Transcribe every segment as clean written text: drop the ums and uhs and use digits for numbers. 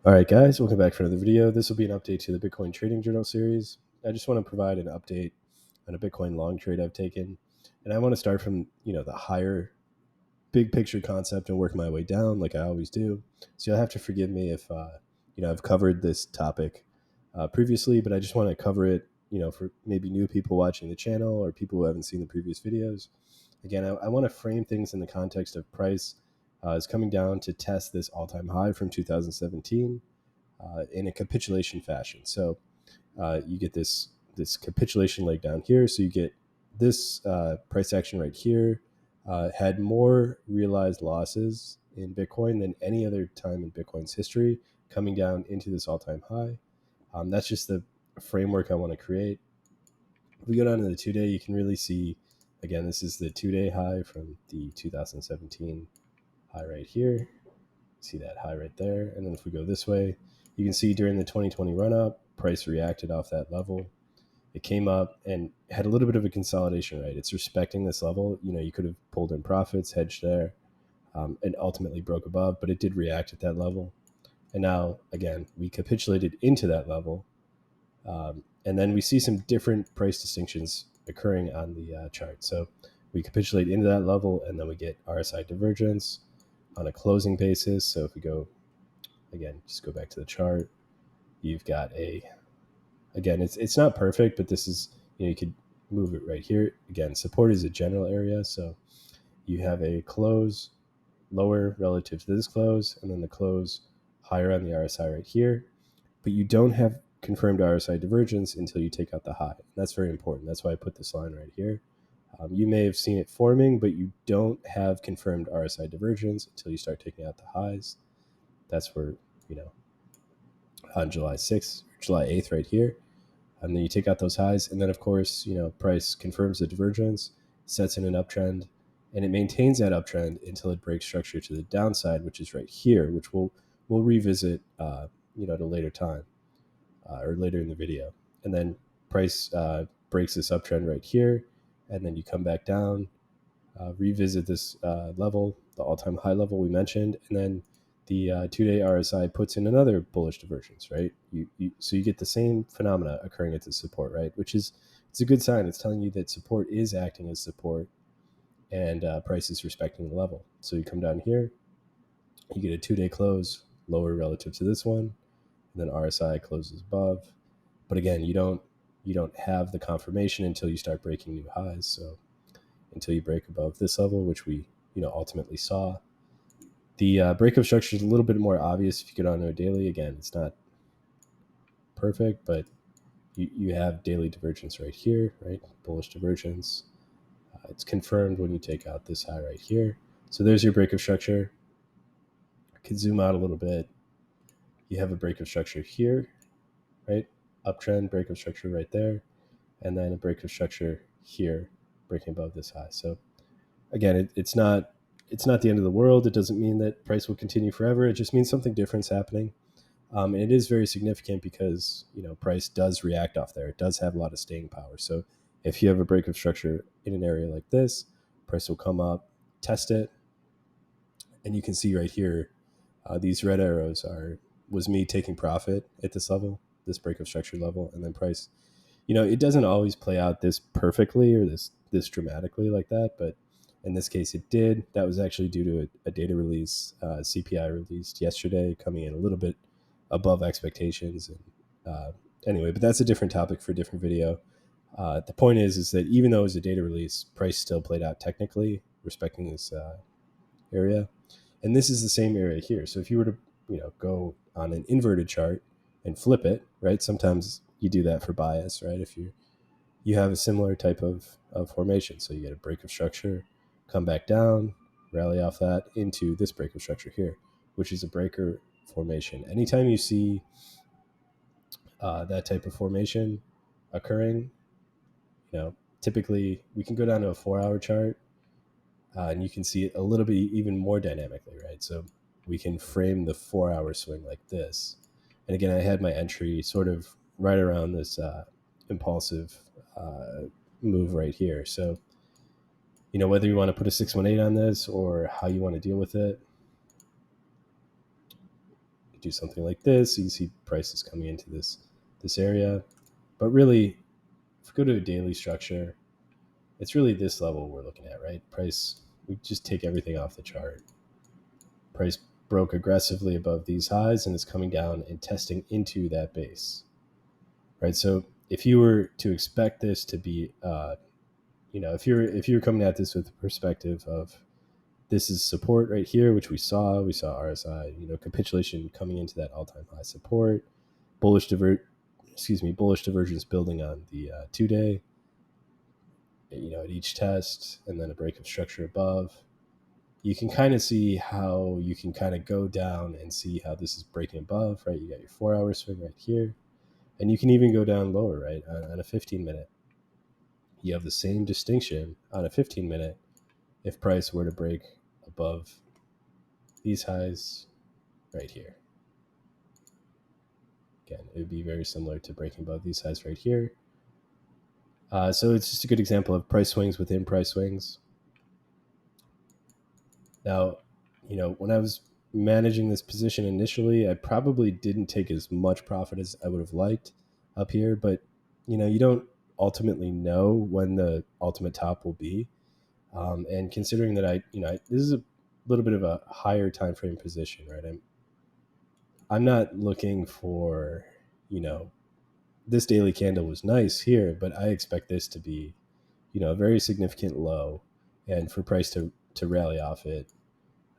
All right, guys, welcome back for another video. This will be an update to the Bitcoin Trading Journal series. I just want to provide an update on a Bitcoin long trade I've taken, and I want to start from the higher big picture concept and work my way down like I always do. So you'll have to forgive me if I've covered this topic previously, but I just want to cover it for maybe new people watching the channel or people who haven't seen the previous videos. Again, I want to frame things in the context of price is coming down to test this all-time high from 2017 in a capitulation fashion. So you get this capitulation leg down here. So you get this price action right here had more realized losses in Bitcoin than any other time in Bitcoin's history, coming down into this all-time high. That's just the framework I want to create. If we go down to the 2-day, you can really see, again, this is the 2-day high from the 2017 high right here. See that high right there. And then if we go this way, you can see during the 2020 run up, price reacted off that level. It came up and had a little bit of a consolidation, right? It's respecting this level. You could have pulled in profits, hedged there, and ultimately broke above, but it did react at that level. And now, again, we capitulated into that level. And then we see some different price distinctions occurring on the chart. So we capitulate into that level, and then we get RSI divergence on a closing basis. So if we go, again, just go back to the chart, you've got again, it's not perfect, but this is, you could move it right here. Again, support is a general area. So you have a close lower relative to this close, and then the close higher on the RSI right here. But you don't have confirmed RSI divergence until you take out the high. That's very important. That's why I put this line right here. You may have seen it forming, but you don't have confirmed RSI divergence until you start taking out the highs. That's where, on July 6th, July 8th right here. And then you take out those highs. And then, of course, price confirms the divergence, sets in an uptrend, and it maintains that uptrend until it breaks structure to the downside, which is right here, which we'll revisit, at a later time or later in the video. And then price breaks this uptrend right here, and then you come back down, revisit this level, the all-time high level we mentioned, and then the 2-day RSI puts in another bullish divergence, right? So you get the same phenomena occurring at the support, right? Which is, it's a good sign. It's telling you that support is acting as support, and price is respecting the level. So you come down here, you get a 2-day close lower relative to this one, and then RSI closes above. But again, you don't have the confirmation until you start breaking new highs. So until you break above this level, which we ultimately saw. The breakup structure is a little bit more obvious if you get onto a daily. Again, it's not perfect, but you have daily divergence right here, right? Bullish divergence. It's confirmed when you take out this high right here. So there's your breakup structure. I could zoom out a little bit. You have a breakup structure here, right? Uptrend breakup structure right there, and then a breakup structure here, breaking above this high. So again, it's not the end of the world. It doesn't mean that price will continue forever. It just means something different's happening. And it is very significant because price does react off there. It does have a lot of staying power. So if you have a break of structure in an area like this, price will come up, test it, and you can see right here, these red arrows was me taking profit at this level, this break of structure level, and then price. It doesn't always play out this perfectly or this dramatically like that, but in this case it did. That was actually due to a data release, CPI released yesterday, coming in a little bit above expectations. And anyway, but that's a different topic for a different video. The point is that even though it was a data release, price still played out technically, respecting this area. And this is the same area here. So if you were to go on an inverted chart and flip it, right? Sometimes you do that for bias, right? If you have a similar type of formation. So you get a break of structure, come back down, rally off that into this break of structure here, which is a breaker formation. Anytime you see that type of formation occurring, typically we can go down to a 4-hour chart, and you can see it a little bit even more dynamically, right? So we can frame the 4-hour swing like this. And again, I had my entry sort of right around this impulsive move right here. So, whether you want to put a 618 on this or how you want to deal with it, do something like this. You see prices coming into this area, but really, if we go to a daily structure, it's really this level we're looking at, right? Price. We just take everything off the chart. Price broke aggressively above these highs and is coming down and testing into that base, right? So if you were to expect this to be, if you're coming at this with the perspective of this is support right here, which we saw RSI, capitulation coming into that all-time high support, bullish bullish divergence building on the 2 day, at each test, and then a break of structure above. You can kind of see how you can kind of go down and see how this is breaking above, right? You got your 4 hour swing right here, and you can even go down lower, right? On a 15 minute, you have the same distinction on a 15 minute. If price were to break above these highs right here, again, it would be very similar to breaking above these highs right here. So it's just a good example of price swings within price swings. Now, when I was managing this position initially, I probably didn't take as much profit as I would have liked up here, but you don't ultimately know when the ultimate top will be. And considering that this is a little bit of a higher time frame position, right? I'm not looking for, this daily candle was nice here, but I expect this to be, a very significant low, and for price to rally off it.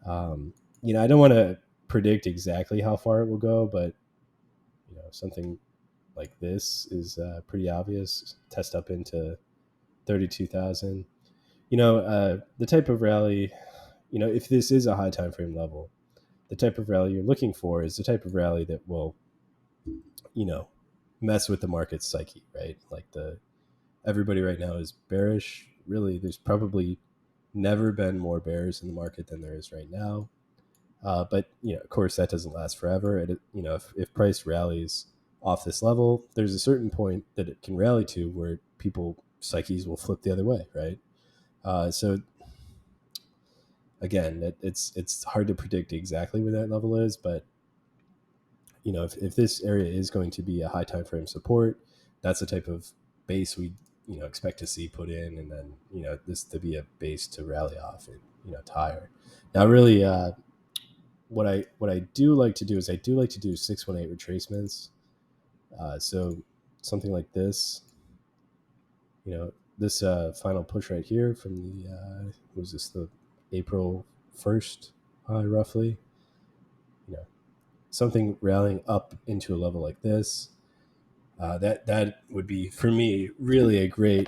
I don't want to predict exactly how far it will go, but something like this is pretty obvious. Test up into 32,000. The type of rally, if this is a high time frame level, the type of rally you're looking for is the type of rally that will, mess with the market's psyche, right? Like everybody right now is bearish. Really, there's probably never been more bears in the market than there is right now. But of course, that doesn't last forever. If price rallies off this level, there's a certain point that it can rally to where people psyches will flip the other way, right? So again, it's hard to predict exactly where that level is, but if this area is going to be a high time frame support, that's the type of base we expect to see put in, and then this to be a base to rally off and to higher. Now, really, what I do like to do is I do like to do 618 retracements. So something like this, this final push right here from was this the April 1st roughly, something rallying up into a level like this. That would be for me really a great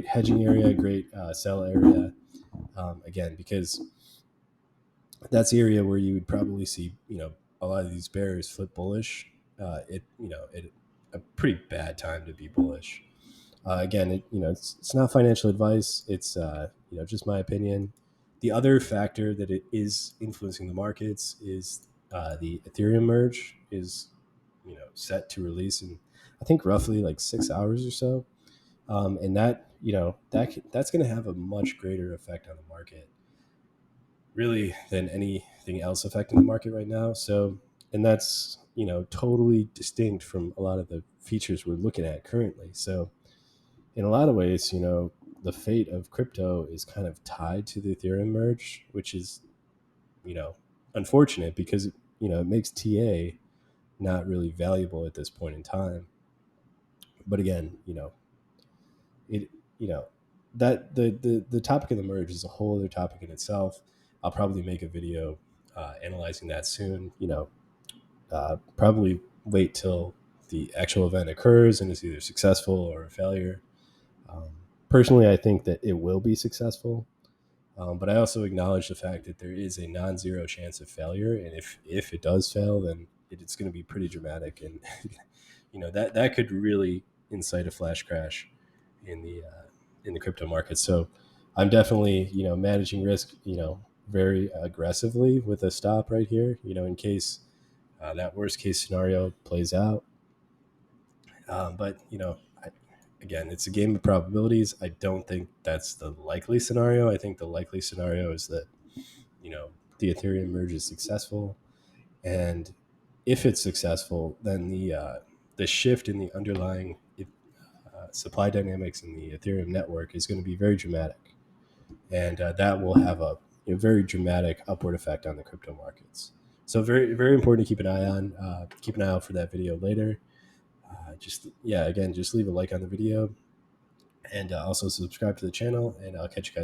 hedging area, great sell area. Again, because that's the area where you would probably see a lot of these bears flip bullish. It a pretty bad time to be bullish. Again, it's not financial advice. It's just my opinion. The other factor that it is influencing the markets is the Ethereum merge is set to release in I think roughly like 6 hours or so, and that's going to have a much greater effect on the market, really, than anything else affecting the market right now. So, and that's totally distinct from a lot of the features we're looking at currently. So in a lot of ways, the fate of crypto is kind of tied to the Ethereum merge, which is, unfortunate because, it makes TA not really valuable at this point in time. But again, it, you know, that the topic of the merge is a whole other topic in itself. I'll probably make a video analyzing that soon. Probably wait till the actual event occurs and is either successful or a failure. Um, Personally, I think that it will be successful, but I also acknowledge the fact that there is a non-zero chance of failure, and if it does fail, then it's going to be pretty dramatic, and that could really incite a flash crash in the crypto market. So I'm definitely managing risk very aggressively with a stop right here. In case that worst case scenario plays out. But again, it's a game of probabilities. I don't think that's the likely scenario. I think the likely scenario is that the Ethereum merge is successful, and if it's successful, then the shift in the underlying supply dynamics in the Ethereum network is going to be very dramatic, and that will have a very dramatic upward effect on the crypto markets. So very very important to keep an eye on. Keep an eye out for that video later. Just yeah, again, just leave a like on the video, and also subscribe to the channel, and I'll catch you guys.